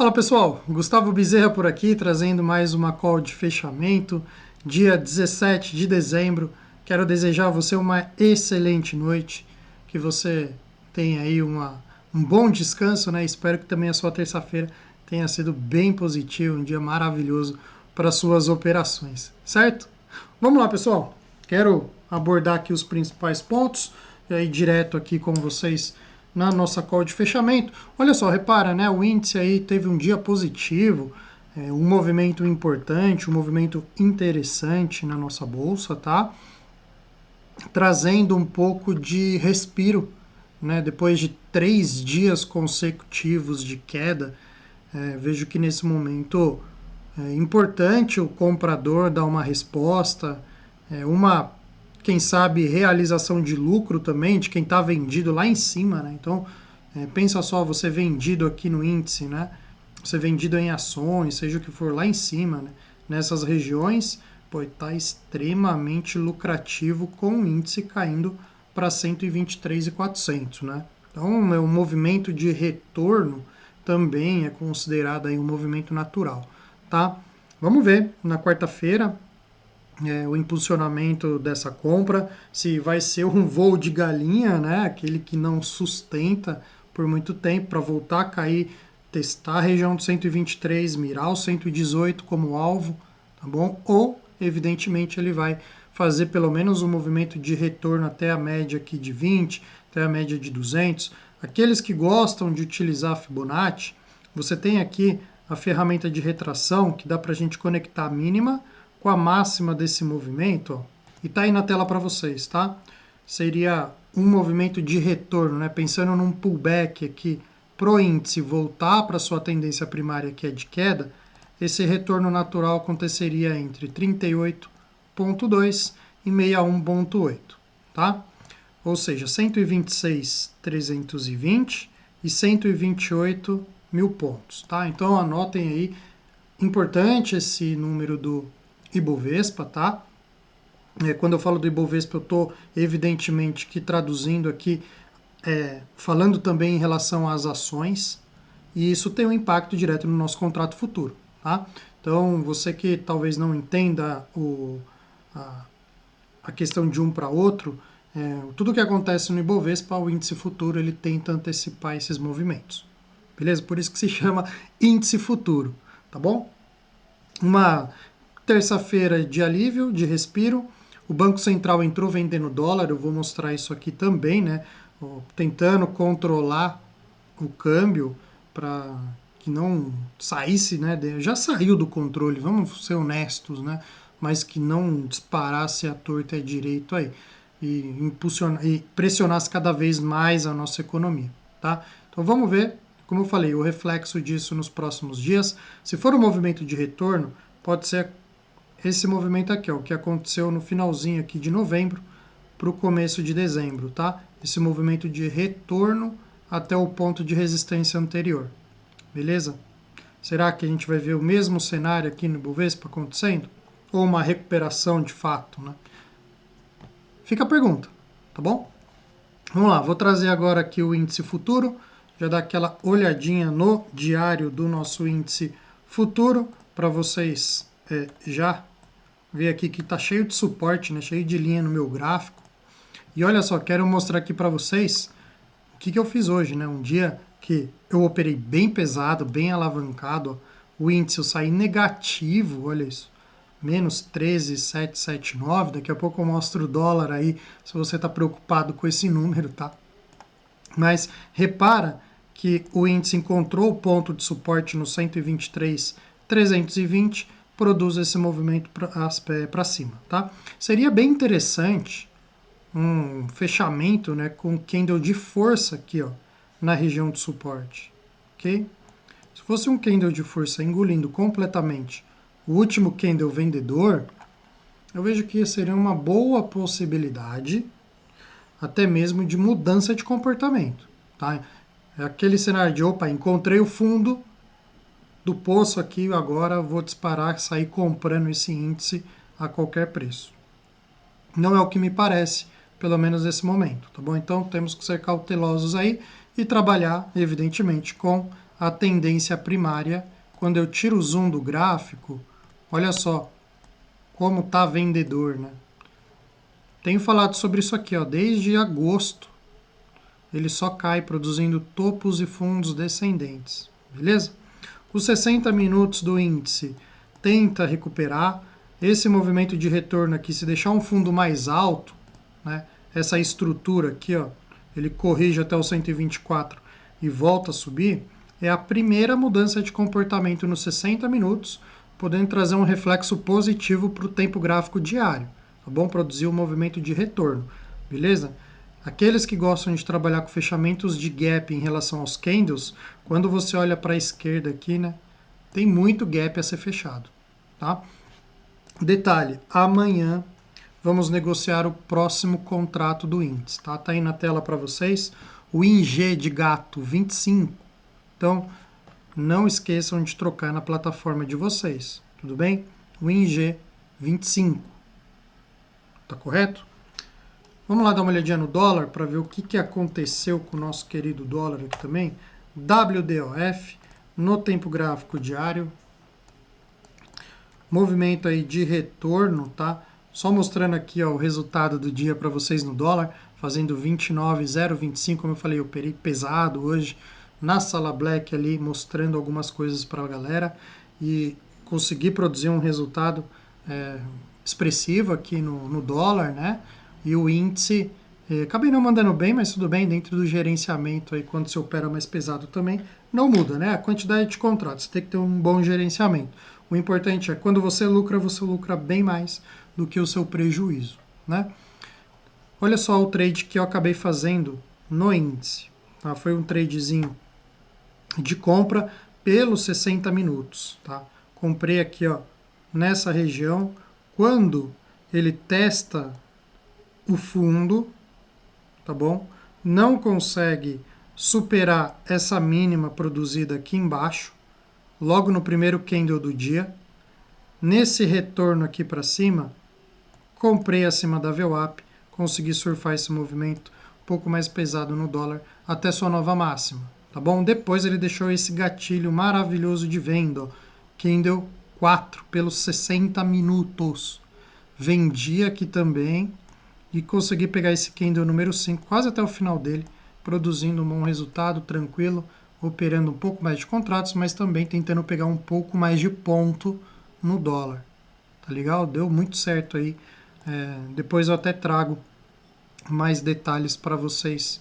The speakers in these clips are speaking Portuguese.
Fala pessoal, Gustavo Bezerra por aqui, trazendo mais uma call de fechamento, dia 17 de dezembro. Quero desejar a você uma excelente noite, que você tenha aí um bom descanso, né? Espero que também a sua terça-feira tenha sido bem positiva, um dia maravilhoso para suas operações, certo? Vamos lá pessoal, quero abordar aqui os principais pontos, e aí direto aqui com vocês na nossa call de fechamento. Olha só, repara, né? O índice aí teve um dia positivo, um movimento importante, um movimento interessante na nossa bolsa, tá? Trazendo um pouco de respiro, né? Depois de 3 dias consecutivos de queda, vejo que nesse momento é importante o comprador dar uma resposta, quem sabe, realização de lucro também, de quem está vendido lá em cima, né? Então, pensa só, você vendido aqui no índice, né? Você vendido em ações, seja o que for, lá em cima, né? Nessas regiões, pô, está extremamente lucrativo com o índice caindo para 123.400, né? Então, o movimento de retorno também é considerado aí um movimento natural, tá? Vamos ver na quarta-feira o impulsionamento dessa compra, se vai ser um voo de galinha, né? Aquele que não sustenta por muito tempo para voltar a cair, testar a região de 123, mirar o 118 como alvo, tá bom? Ou, evidentemente, ele vai fazer pelo menos um movimento de retorno até a média aqui de 20, até a média de 200. Aqueles que gostam de utilizar a Fibonacci, você tem aqui a ferramenta de retração que dá para a gente conectar a mínima com a máxima desse movimento, ó, e tá aí na tela para vocês, tá? Seria um movimento de retorno, né? Pensando num pullback aqui pro índice voltar para sua tendência primária que é de queda, esse retorno natural aconteceria entre 38,2 e 61,8, tá? Ou seja, 126.320 e 128 mil pontos, tá? Então anotem aí, importante esse número do Ibovespa, tá? Quando eu falo do Ibovespa, eu estou evidentemente que traduzindo aqui, falando também em relação às ações, e isso tem um impacto direto no nosso contrato futuro, tá? Então, você que talvez não entenda a, a questão de um para outro, tudo que acontece no Ibovespa, o índice futuro, ele tenta antecipar esses movimentos, beleza? Por isso que se chama índice futuro, tá bom? Uma terça-feira de alívio, de respiro. O Banco Central entrou vendendo dólar, eu vou mostrar isso aqui também, né? Tentando controlar o câmbio para que não saísse, né? Já saiu do controle, vamos ser honestos, né? Mas que não disparasse a torta e a direito aí e pressionasse cada vez mais a nossa economia, tá? Então vamos ver, como eu falei, o reflexo disso nos próximos dias. Se for um movimento de retorno, pode ser esse movimento aqui, ó, o que aconteceu no finalzinho aqui de novembro para o começo de dezembro, tá? Esse movimento de retorno até o ponto de resistência anterior, beleza? Será que a gente vai ver o mesmo cenário aqui no Bovespa acontecendo? Ou uma recuperação de fato, né? Fica a pergunta, tá bom? Vamos lá, vou trazer agora aqui o índice futuro, já dar aquela olhadinha no diário do nosso índice futuro, para vocês já ver aqui que está cheio de suporte, né, cheio de linha no meu gráfico. E olha só, quero mostrar aqui para vocês o que eu fiz hoje, né? Um dia que eu operei bem pesado, bem alavancado, ó, o índice eu saí negativo, olha isso, menos 13,779. Daqui a pouco eu mostro o dólar aí, se você está preocupado com esse número, tá? Mas repara que o índice encontrou o ponto de suporte no 123.320, produz esse movimento para cima, tá? Seria bem interessante um fechamento, né, com candle de força aqui, ó, na região de suporte, ok? Se fosse um candle de força engolindo completamente o último candle vendedor, eu vejo que seria uma boa possibilidade até mesmo de mudança de comportamento, tá? É aquele cenário de, opa, encontrei o fundo do poço aqui, agora vou disparar, sair comprando esse índice a qualquer preço. Não é o que me parece, pelo menos nesse momento, tá bom? Então temos que ser cautelosos aí e trabalhar, evidentemente, com a tendência primária, quando eu tiro o zoom do gráfico, olha só como tá vendedor, né? Tenho falado sobre isso aqui, ó, desde agosto. Ele só cai produzindo topos e fundos descendentes, beleza? Os 60 minutos do índice tenta recuperar. Esse movimento de retorno aqui, se deixar um fundo mais alto, né, essa estrutura aqui, ó, ele corrige até o 124 e volta a subir, é a primeira mudança de comportamento nos 60 minutos, podendo trazer um reflexo positivo para o tempo gráfico diário, tá bom? Produzir um movimento de retorno, beleza? Aqueles que gostam de trabalhar com fechamentos de gap em relação aos candles, quando você olha para a esquerda aqui, né, tem muito gap a ser fechado, tá? Detalhe, amanhã vamos negociar o próximo contrato do índice, tá? Tá aí na tela para vocês, o ING de gato 25. Então, não esqueçam de trocar na plataforma de vocês, tudo bem? O ING 25. Tá correto? Vamos lá dar uma olhadinha no dólar para ver o que aconteceu com o nosso querido dólar aqui também. WDOF no tempo gráfico diário. Movimento aí de retorno, tá? Só mostrando aqui, ó, o resultado do dia para vocês no dólar, fazendo 29,025, como eu falei, eu operei pesado hoje na sala Black ali, mostrando algumas coisas para a galera e consegui produzir um resultado expressivo aqui no dólar, né? E o índice, acabei não mandando bem, mas tudo bem, dentro do gerenciamento aí, quando você opera mais pesado também, não muda, né? A quantidade de contratos, tem que ter um bom gerenciamento. O importante é, quando você lucra bem mais do que o seu prejuízo, né? Olha só o trade que eu acabei fazendo no índice, tá? Foi um tradezinho de compra pelos 60 minutos, tá? Comprei aqui, ó, nessa região, quando ele testa o fundo, tá bom? Não consegue superar essa mínima produzida aqui embaixo, logo no primeiro candle do dia. Nesse retorno aqui para cima, comprei acima da VWAP, consegui surfar esse movimento um pouco mais pesado no dólar até sua nova máxima, tá bom? Depois ele deixou esse gatilho maravilhoso de venda, ó, candle 4 pelos 60 minutos. Vendi aqui também e consegui pegar esse candle número 5 quase até o final dele, produzindo um bom resultado, tranquilo, operando um pouco mais de contratos, mas também tentando pegar um pouco mais de ponto no dólar. Tá legal? Deu muito certo aí. Depois eu até trago mais detalhes para vocês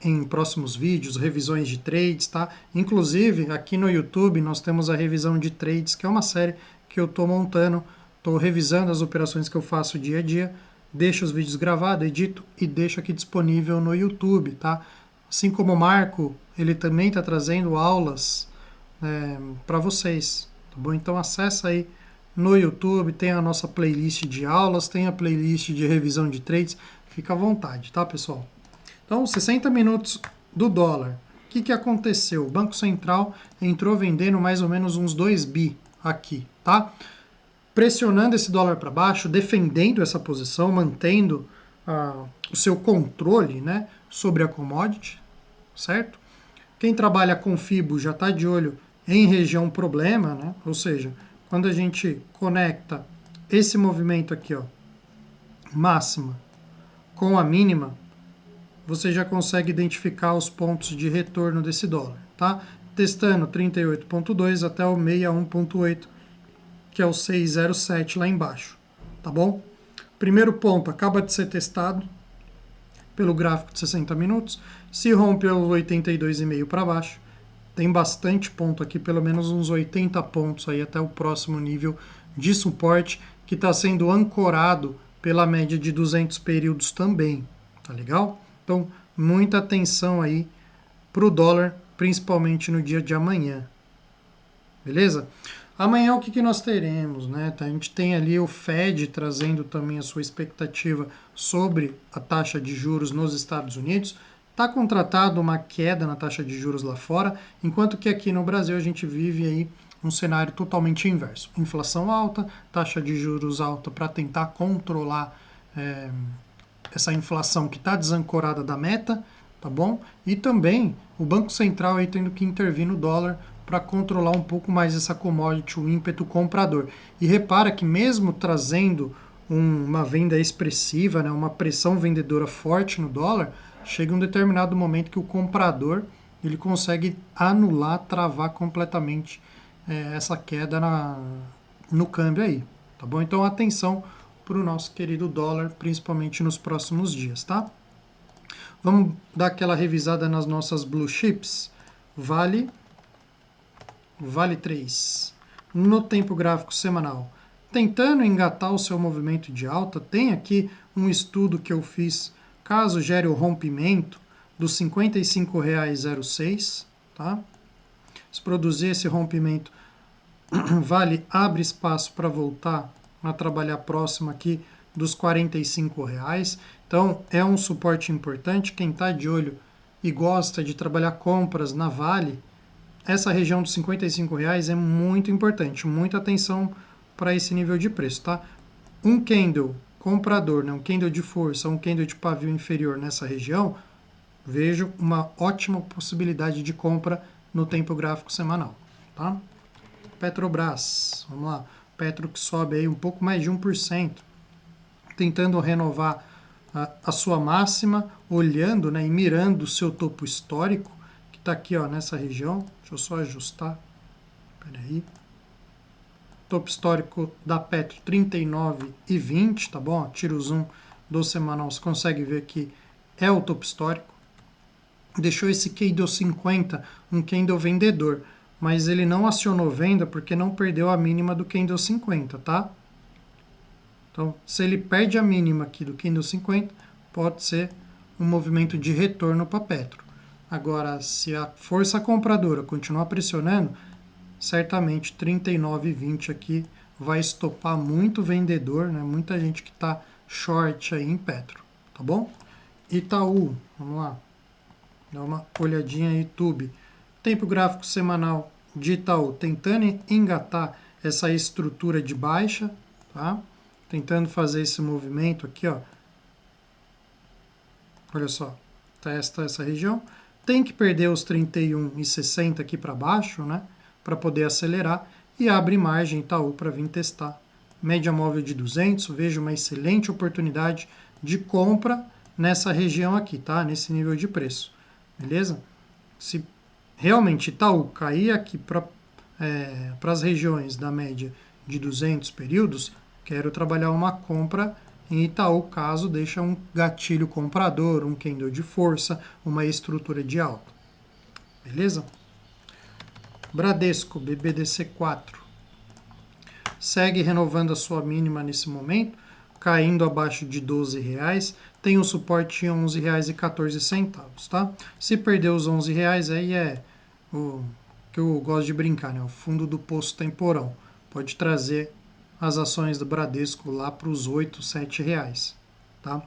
em próximos vídeos, revisões de trades, tá? Inclusive, aqui no YouTube nós temos a revisão de trades, que é uma série que eu estou montando, estou revisando as operações que eu faço dia a dia, deixo os vídeos gravados, edito e deixo aqui disponível no YouTube, tá? Assim como o Marco, ele também está trazendo aulas para vocês, tá bom? Então acessa aí no YouTube, tem a nossa playlist de aulas, tem a playlist de revisão de trades, fica à vontade, tá, pessoal? Então, 60 minutos do dólar. O que aconteceu? O Banco Central entrou vendendo mais ou menos uns 2 bi aqui, tá? Pressionando esse dólar para baixo, defendendo essa posição, mantendo o seu controle, né, sobre a commodity, certo? Quem trabalha com FIBO já está de olho em região problema, né? Ou seja, quando a gente conecta esse movimento aqui, ó, máxima, com a mínima, você já consegue identificar os pontos de retorno desse dólar, tá? Testando 38,2 até o 61,8, que é o 607 lá embaixo, tá bom? Primeiro ponto acaba de ser testado pelo gráfico de 60 minutos, se rompeu o 82,5 para baixo, tem bastante ponto aqui, pelo menos uns 80 pontos aí até o próximo nível de suporte, que está sendo ancorado pela média de 200 períodos também, tá legal? Então, muita atenção aí para o dólar, principalmente no dia de amanhã, beleza? Amanhã o que nós teremos, né? A gente tem ali o Fed trazendo também a sua expectativa sobre a taxa de juros nos Estados Unidos. Está contratado uma queda na taxa de juros lá fora, enquanto que aqui no Brasil a gente vive aí um cenário totalmente inverso. Inflação alta, taxa de juros alta para tentar controlar essa inflação que está desancorada da meta, tá bom? E também o Banco Central aí tendo que intervir no dólar para controlar um pouco mais essa commodity, o ímpeto comprador. E repara que mesmo trazendo uma venda expressiva, né, uma pressão vendedora forte no dólar, chega um determinado momento que o comprador ele consegue anular, travar completamente essa queda no câmbio aí, tá bom? Então atenção para o nosso querido dólar, principalmente nos próximos dias, tá? Vamos dar aquela revisada nas nossas blue chips. Vale 3. No tempo gráfico semanal, tentando engatar o seu movimento de alta, tem aqui um estudo que eu fiz, caso gere o rompimento dos R$ 55,06, tá? Se produzir esse rompimento, Vale abre espaço para voltar a trabalhar próximo aqui dos R$ 45. Então, é um suporte importante. Quem está de olho e gosta de trabalhar compras na Vale, essa região dos R$ 55 é muito importante. Muita atenção para esse nível de preço, tá? Um candle comprador, né, um candle de força, um candle de pavio inferior nessa região, vejo uma ótima possibilidade de compra no tempo gráfico semanal, tá? Petrobras, vamos lá, Petro que sobe aí um pouco mais de 1%, tentando renovar a sua máxima, olhando, né, e mirando o seu topo histórico, que está aqui, ó, nessa região. Deixa eu só ajustar, peraí. Topo histórico da Petro 39,20, tá bom? Tira o zoom do semanal, você consegue ver que é o topo histórico. Deixou esse candle 50, um candle vendedor, mas ele não acionou venda porque não perdeu a mínima do candle 50, tá? Então, se ele perde a mínima aqui do candle 50, pode ser um movimento de retorno para Petro. Agora, se a força compradora continuar pressionando, certamente 39,20 aqui vai estopar muito vendedor, né? Muita gente que está short aí em Petro, tá bom? Itaú, vamos lá. Dá uma olhadinha aí, YouTube. Tempo gráfico semanal de Itaú, tentando engatar essa estrutura de baixa, tá? Tentando fazer esse movimento aqui, ó. Olha só, testa essa região. Tem que perder os 31,60 aqui para baixo, né? Para poder acelerar. E abre margem Itaú para vir testar. Média móvel de 200, vejo uma excelente oportunidade de compra nessa região aqui, tá? Nesse nível de preço. Beleza? Se realmente Itaú cair aqui para as regiões da média de 200 períodos, quero trabalhar uma compra em Itaú, caso deixe um gatilho comprador, um candle de força, uma estrutura de alta. Beleza? Bradesco, BBDC4. Segue renovando a sua mínima nesse momento, caindo abaixo de R$ 12, tem um suporte em R$ 11,14, tá? Se perder os R$ 11, aí é o que eu gosto de brincar, né? O fundo do poço temporão. Pode trazer as ações do Bradesco lá para os R$ 8, R$ 7, tá?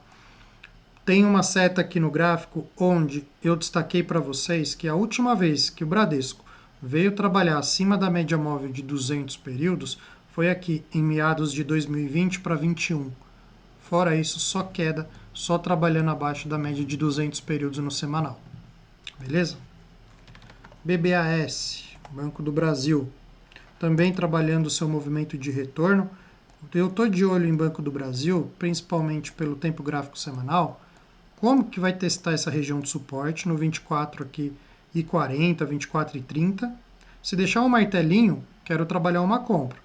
Tem uma seta aqui no gráfico onde eu destaquei para vocês que a última vez que o Bradesco veio trabalhar acima da média móvel de 200 períodos foi aqui em meados de 2020 para 2021. Fora isso, só queda, só trabalhando abaixo da média de 200 períodos no semanal. Beleza? BBAS, Banco do Brasil, também trabalhando o seu movimento de retorno. Eu estou de olho em Banco do Brasil, principalmente pelo tempo gráfico semanal. Como que vai testar essa região de suporte no 24 aqui e 40, 24 e 30? Se deixar um martelinho, quero trabalhar uma compra,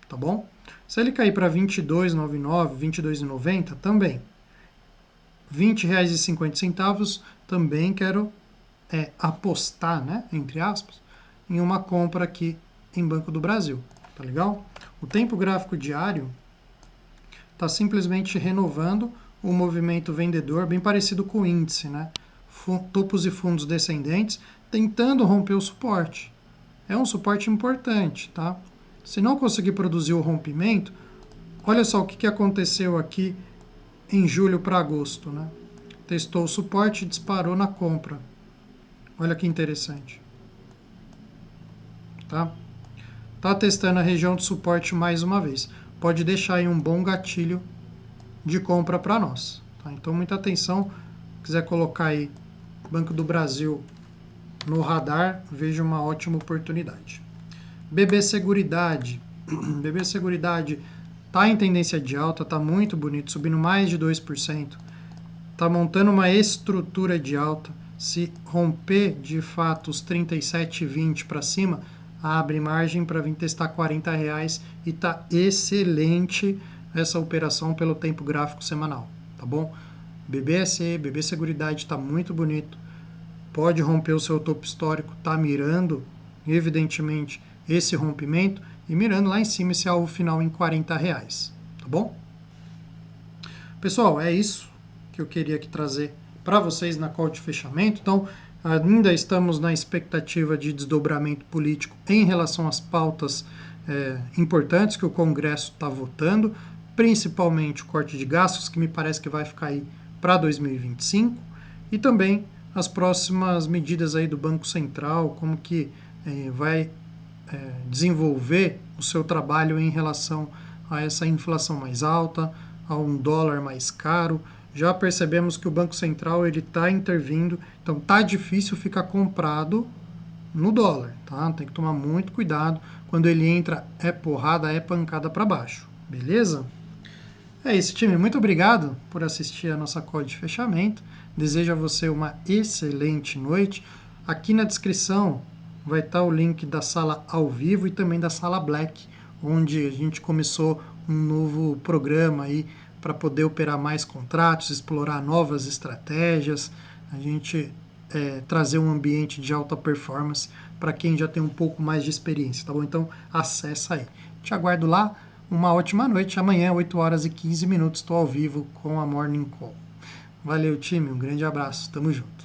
tá bom? Se ele cair para 22,99, 22,90, também. R$ 20,50 também quero apostar, né, entre aspas, em uma compra aqui em Banco do Brasil, tá legal? O tempo gráfico diário está simplesmente renovando o movimento vendedor, bem parecido com o índice, né? Topos e fundos descendentes, tentando romper o suporte. É um suporte importante, tá? Se não conseguir produzir o rompimento, olha só o que aconteceu aqui em julho para agosto, né? Testou o suporte e disparou na compra. Olha que interessante. Tá? Tá testando a região de suporte mais uma vez. Pode deixar aí um bom gatilho de compra para nós. Tá? Então, muita atenção. Se quiser colocar aí Banco do Brasil no radar, vejo uma ótima oportunidade. BB Seguridade. BB Seguridade está em tendência de alta, está muito bonito, subindo mais de 2%. Está montando uma estrutura de alta. Se romper de fato os 37,20 para cima, abre margem para vir testar R$40 e está excelente essa operação pelo tempo gráfico semanal, tá bom? BBSE, BB Seguridade está muito bonito. Pode romper o seu topo histórico, está mirando, evidentemente, esse rompimento e mirando lá em cima esse alvo final em R$40, tá bom? Pessoal, é isso que eu queria aqui trazer para vocês na call de fechamento. Então, ainda estamos na expectativa de desdobramento político em relação às pautas importantes que o Congresso está votando, principalmente o corte de gastos, que me parece que vai ficar aí para 2025, e também as próximas medidas aí do Banco Central, como que vai desenvolver o seu trabalho em relação a essa inflação mais alta, a um dólar mais caro. Já percebemos que o Banco Central ele está intervindo, então tá difícil ficar comprado no dólar, tá? Tem que tomar muito cuidado. Quando ele entra, é porrada, é pancada para baixo, beleza? É isso, time. Muito obrigado por assistir a nossa call de fechamento. Desejo a você uma excelente noite. Aqui na descrição vai estar o link da sala ao vivo e também da sala Black, onde a gente começou um novo programa aí para poder operar mais contratos, explorar novas estratégias, a gente trazer um ambiente de alta performance para quem já tem um pouco mais de experiência, tá bom? Então acessa aí. Te aguardo lá. Uma ótima noite. Amanhã, 8h15, estou ao vivo com a Morning Call. Valeu, time. Um grande abraço. Tamo junto.